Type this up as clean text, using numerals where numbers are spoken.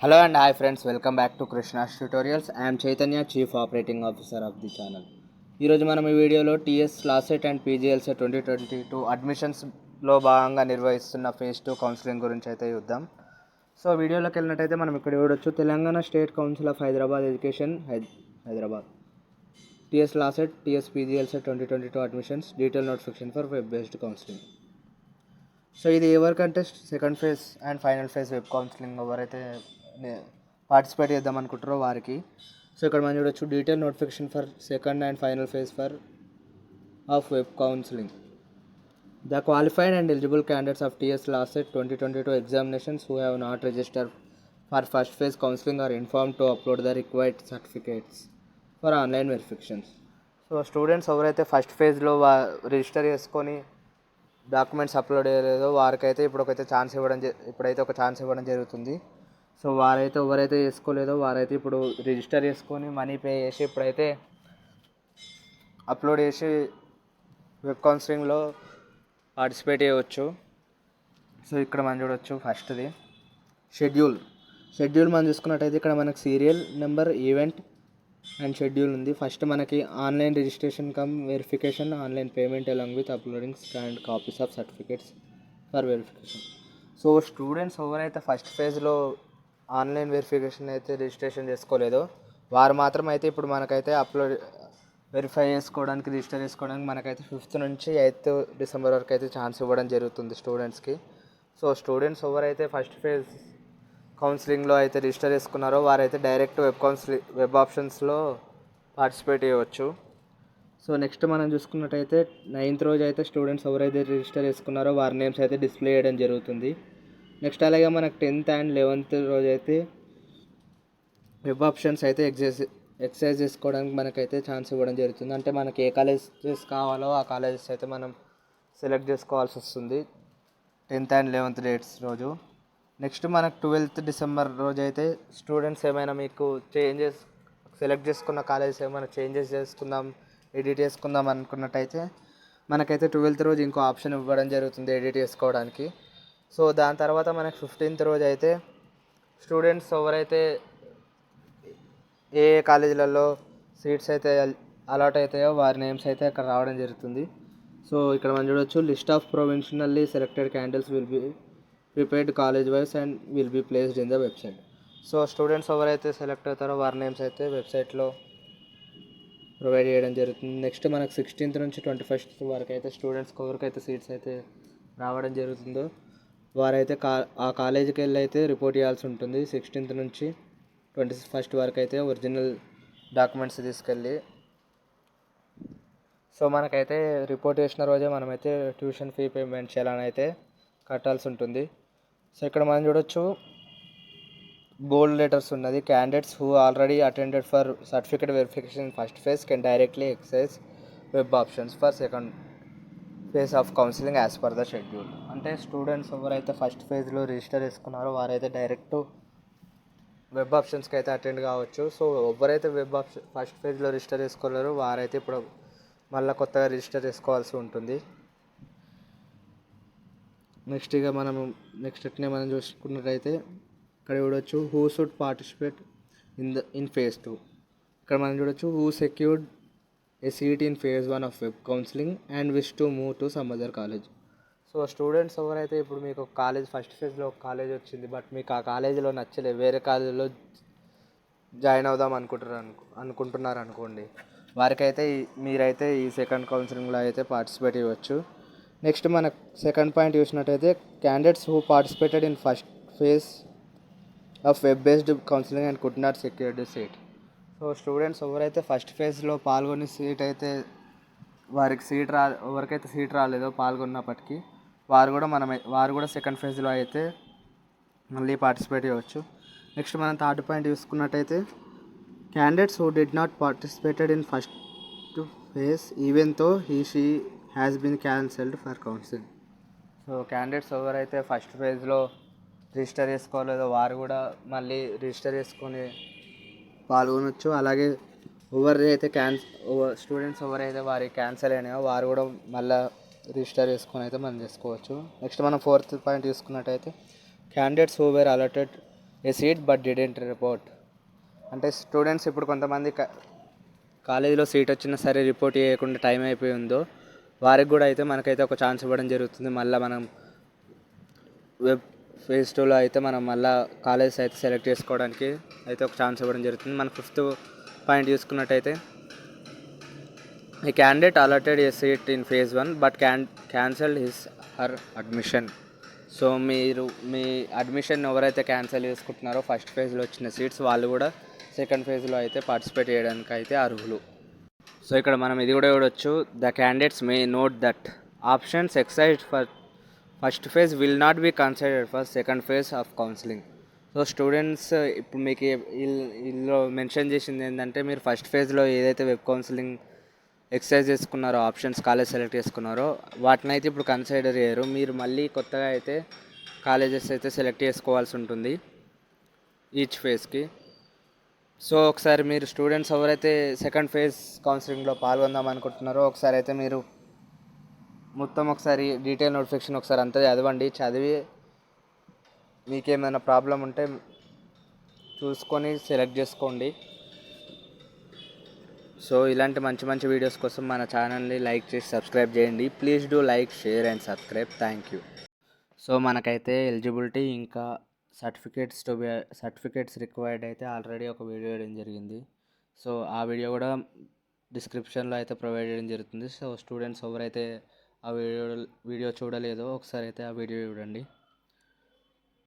Hello and hi friends, welcome back to KRISHNA'S tutorials. I am Chaitanya, Chief Operating Officer of the channel. ఈరోజు మనం ఈ వీడియోలో TS LAWCET and పీజీఎల్సీ 2022 అడ్మిషన్స్లో భాగంగా నిర్వహిస్తున్న phase 2 counselling గురించి అయితే చూద్దాం. సో వీడియోలోకి వెళ్ళినట్టయితే మనం ఇక్కడ చూడొచ్చు Telangana state council of Hyderabad education Hyderabad TS LAWCET TS PGLC 2022 admissions detail notification for web based counselling. So ఇది ఎవరికంటే second phase and final phase web counselling ఎవరైతే పార్టిసిపేట్ చేద్దాం అనుకుంటారో వారికి. సో ఇక్కడ మనం చూడొచ్చు detail notification for second and final phase of web counselling. The qualified and eligible candidates of TS LAWCET 2022 examinations who have not register for first phase counselling are informed to upload the required certificates for online verifications. So students ఎవరైతే first ఫేజ్లో register చేసుకొని documents upload చేయలేదో వారికైతే ఇప్పుడైతే ఒక chance ఇవ్వడం జరుగుతుంది. So ఎవరైతే చేసుకోలేదో వారైతే ఇప్పుడు రిజిస్టర్ చేసుకొని మనీ పే చేసి ఇప్పుడైతే అప్లోడ్ చేసి వెబ్ కౌన్సిలింగ్లో పార్టిసిపేట్ చేయవచ్చు. సో ఇక్కడ మనం చూడవచ్చు ఫస్ట్ది షెడ్యూల్ మనం చూసుకున్నట్టయితే ఇక్కడ మనకు serial number, event and schedule ఉంది. ఫస్ట్ మనకి online registration come verification, online payment along with uploading scanned copies of certificates for verification. So students ఎవరైతే ఫస్ట్ ఫేజ్లో ఆన్లైన్ వెరిఫికేషన్ అయితే రిజిస్ట్రేషన్ చేసుకోలేదో వారు మాత్రం అయితే ఇప్పుడు మనకైతే వెరిఫై చేసుకోవడానికి రిజిస్టర్ చేసుకోవడానికి మనకైతే 5th నుంచి 8th డిసెంబర్ వరకు అయితే ఛాన్స్ ఇవ్వడం జరుగుతుంది స్టూడెంట్స్కి. సో స్టూడెంట్స్ ఎవరైతే ఫస్ట్ ఫేజ్ కౌన్సిలింగ్లో అయితే రిజిస్టర్ చేసుకున్నారో వారైతే డైరెక్ట్ వెబ్ ఆప్షన్స్లో పార్టిసిపేట్ చేయవచ్చు. సో నెక్స్ట్ మనం చూసుకున్నట్టయితే 9th రోజు అయితే స్టూడెంట్స్ ఎవరైతే రిజిస్టర్ చేసుకున్నారో వారి నేమ్స్ అయితే డిస్ప్లే చేయడం జరుగుతుంది. నెక్స్ట్ అలాగే మనకు 10th అండ్ 11th రోజు అయితే వెబ్ ఆప్షన్స్ అయితే ఎక్సర్సైజ్ చేసుకోవడానికి మనకైతే ఛాన్స్ ఇవ్వడం జరుగుతుంది. అంటే మనకి ఏ కాలేజెస్ కావాలో ఆ కాలేజెస్ అయితే మనం సెలెక్ట్ చేసుకోవాల్సి వస్తుంది 10th అండ్ 11th డేట్స్ రోజు. నెక్స్ట్ మనకు 12th డిసెంబర్ రోజు అయితే స్టూడెంట్స్ ఏమైనా మీకు సెలెక్ట్ చేసుకున్న కాలేజెస్ ఏమైనా చేంజెస్ ఎడిట్ చేసుకుందాం అనుకున్నట్టయితే మనకైతే 12th రోజు ఇంకో ఆప్షన్ ఇవ్వడం జరుగుతుంది ఎడిట్ చేసుకోవడానికి. సో దాని తర్వాత మనకు 15th రోజు అయితే స్టూడెంట్స్ ఎవరైతే ఏ కాలేజీలలో సీట్స్ అయితే అలాట్ అవుతాయో వారి నేమ్స్ అయితే అక్కడ రావడం జరుగుతుంది. సో ఇక్కడ మనం చూడవచ్చు list of provisionally selected candidates will be prepared college wise and will be placed in the website. So students ఎవరైతే సెలెక్ట్ అవుతారో వారి నేమ్స్ అయితే వెబ్సైట్లో ప్రొవైడ్ చేయడం జరుగుతుంది. నెక్స్ట్ మనకు 16th నుంచి 21st వరకు అయితే స్టూడెంట్స్కి ఎవరికైతే సీట్స్ అయితే రావడం జరుగుతుందో వారైతే ఆ కాలేజీకి వెళ్ళి అయితే రిపోర్ట్ చేయాల్సి ఉంటుంది. 16th నుంచి 21st వరకు అయితే ఒరిజినల్ డాక్యుమెంట్స్ తీసుకెళ్ళి. సో మనకైతే రిపోర్ట్ చేసిన రోజే మనమైతే ట్యూషన్ ఫీ పేమెంట్ చేయాలని అయితే కట్టాల్సి ఉంటుంది. సో ఇక్కడ మనం చూడొచ్చు బోల్డ్ లెటర్స్ ఉన్నది. Candidates who already attended for certificate verification first phase can directly exercise web options for second phase of counselling as per the schedule. అంటే స్టూడెంట్స్ ఎవరైతే ఫస్ట్ ఫేజ్లో రిజిస్టర్ చేసుకున్నారో వారైతే డైరెక్ట్ వెబ్ ఆప్షన్స్కి అయితే అటెండ్ కావచ్చు. So ఎవరైతే first ఫేజ్లో register చేసుకోలేరో వారైతే ఇప్పుడు మళ్ళీ కొత్తగా రిజిస్టర్ చేసుకోవాల్సి ఉంటుంది. మనం చూసుకున్నట్టయితే ఇక్కడ చూడవచ్చు who should participate in phase 2. ఇక్కడ మనం చూడవచ్చు who secured A seat in phase 1 of web counselling and wish to move to some other college. So students ఎవరైతే ఇప్పుడు మీకు ఒక కాలేజ్ ఫస్ట్ ఫేజ్లో ఒక కాలేజ్ వచ్చింది బట్ మీకు ఆ కాలేజీలో నచ్చలేదు, వేరే కాలేజీలో జాయిన్ అవుదాం అనుకుంటున్నారు అనుకోండి, వారికైతే మీరైతే ఈ సెకండ్ కౌన్సిలింగ్లో అయితే పార్టిసిపేట్ చేయవచ్చు. నెక్స్ట్ మనకు సెకండ్ పాయింట్ చూసినట్టయితే candidates who participated in first phase of web based counselling and could not secure the seat. So students ఎవరైతే ఫస్ట్ ఫేజ్లో పాల్గొని ఎవరికైతే సీట్ రాలేదో పాల్గొన్నప్పటికీ వారు కూడా సెకండ్ ఫేజ్లో అయితే మళ్ళీ పార్టిసిపేట్ చేయవచ్చు. నెక్స్ట్ మనం థర్డ్ పాయింట్ చూసుకున్నట్టయితే candidates who did not participated in first phase even though she has been cancelled for counselling. So candidates ఎవరైతే ఫస్ట్ ఫేజ్లో రిజిస్టర్ చేసుకోలేదో వారు కూడా మళ్ళీ రిజిస్టర్ చేసుకొని పాల్గొనవచ్చు. అలాగే స్టూడెంట్స్ ఎవరైతే వారి క్యాన్సిల్ అయినాయో వారు కూడా మళ్ళీ రిజిస్టర్ చేసుకొని అయితే మనం చేసుకోవచ్చు. నెక్స్ట్ మనం 4th పాయింట్ తీసుకున్నట్టయితే candidates who were allotted a seat but didn't report. అంటే స్టూడెంట్స్ ఇప్పుడు కొంతమంది కాలేజీలో సీట్ వచ్చినా సరే రిపోర్ట్ చేయకుండా టైం అయిపోయి ఉందో వారికి కూడా అయితే మనకైతే ఒక ఛాన్స్ ఇవ్వడం జరుగుతుంది. మళ్ళీ మనం వెబ్ ఫేజ్ 2లో అయితే మనం మళ్ళీ కాలేజెస్ అయితే సెలెక్ట్ చేసుకోవడానికి అయితే ఒక ఛాన్స్ ఇవ్వడం జరుగుతుంది. మన 5th పాయింట్ చూసుకున్నట్టయితే a candidate allotted a seat in phase 1 but cancelled his her admission. So మీరు మీ అడ్మిషన్ ఎవరైతే క్యాన్సిల్ చేసుకుంటున్నారో ఫస్ట్ ఫేజ్లో వచ్చిన సీట్స్ వాళ్ళు కూడా సెకండ్ ఫేజ్లో అయితే పార్టిసిపేట్ చేయడానికి అయితే అర్హులు. సో ఇక్కడ మనం ఇది కూడా చూడొచ్చు. The candidates may note that options exercise for first phase will not be considered for second phase of counselling. So students ఇప్పుడు మీకు ఇందులో మెన్షన్ చేసింది ఏంటంటే మీరు ఫస్ట్ ఫేజ్లో ఏదైతే వెబ్ కౌన్సిలింగ్ ఎక్సర్సైజ్ చేసుకున్నారో ఆప్షన్స్ కాలేజ్ సెలెక్ట్ చేసుకున్నారో వాటిని అయితే ఇప్పుడు కన్సిడర్ చేయరు. మీరు మళ్ళీ కొత్తగా అయితే కాలేజెస్ అయితే సెలెక్ట్ చేసుకోవాల్సి ఉంటుంది ఈచ్ ఫేజ్కి. సో ఒకసారి మీరు స్టూడెంట్స్ ఎవరైతే సెకండ్ ఫేజ్ కౌన్సిలింగ్లో పాల్గొందాం అనుకుంటున్నారో ఒకసారి అయితే మీరు మొత్తం ఒకసారి డీటెయిల్ నోటిఫికేషన్ ఒకసారి అంతా చదవండి. చదివి మీకేమైనా ప్రాబ్లం ఉంటే చూసుకొని సెలెక్ట్ చేసుకోండి. సో ఇలాంటి మంచి మంచి వీడియోస్ కోసం మన ఛానల్ని లైక్ చేసి సబ్స్క్రైబ్ చేయండి. Please do like, share and subscribe. Thank you. So మనకైతే ఎలిజిబిలిటీ ఇంకా సర్టిఫికేట్స్ రిక్వైర్డ్ అయితే ఆల్రెడీ ఒక వీడియో వేయడం జరిగింది. సో ఆ వీడియో కూడా డిస్క్రిప్షన్లో అయితే ప్రొవైడ్ చేయడం జరుగుతుంది. సో స్టూడెంట్స్ ఎవరైతే ఆ వీడియో చూడలేదో ఒకసారి అయితే ఆ వీడియో చూడండి.